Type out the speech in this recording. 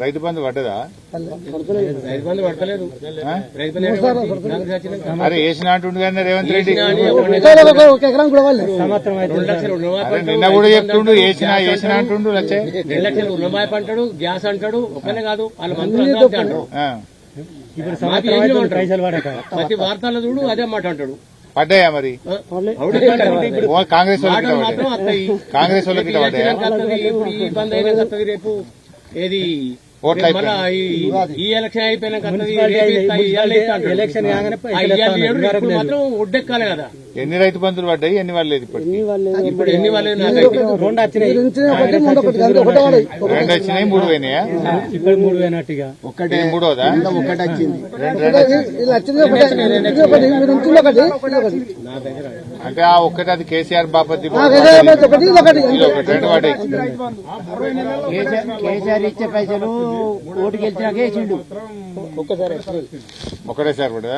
రైతు బంధు పడ్డదా? రైతు బంధు పడతలేదు. అరే వేసిన అంటుండు కానీ రేవంత్ రెడ్డి నిన్న కూడా చెప్తుండు వేసిన అంటుండు. 2 లక్షలు రుణమాఫీ అంటాడు, గ్యాస్ అంటాడు. ఒక్కనే కాదు వాళ్ళ మంత్రులు అంటాడు. ప్రతి వార్తల్లో చూడు అదే మాట అంటాడు. పడ్డాయా మరి? కాంగ్రెస్ మాత్రం వస్తాయి. కాంగ్రెస్ వాళ్ళకి ఈ బంద్ అయినా వస్తుంది రేపు. ఏది మళ్ళా ఈ ఎలక్షన్ అయిపోయినాక మాత్రం ఒడ్డెక్కాలి కదా. ఎన్ని రైతు బంధులు పడ్డాయి? ఎన్ని వాళ్ళు లేదు ఇప్పుడు ఎన్ని వాళ్ళు 2 వచ్చినాయి, 3 పోయినాయా? ఇప్పుడు 3 పోయినట్టుగా ఒకటి 3వదా? ఒకటి వచ్చింది. అంటే ఆ ఒక్కటి అది కేసీఆర్ బాపతి కేసీఆర్ ఇచ్చే పైసలు ఓటు గెలిచాకే ఇచ్చిండు. ఒకటేసారి కూడా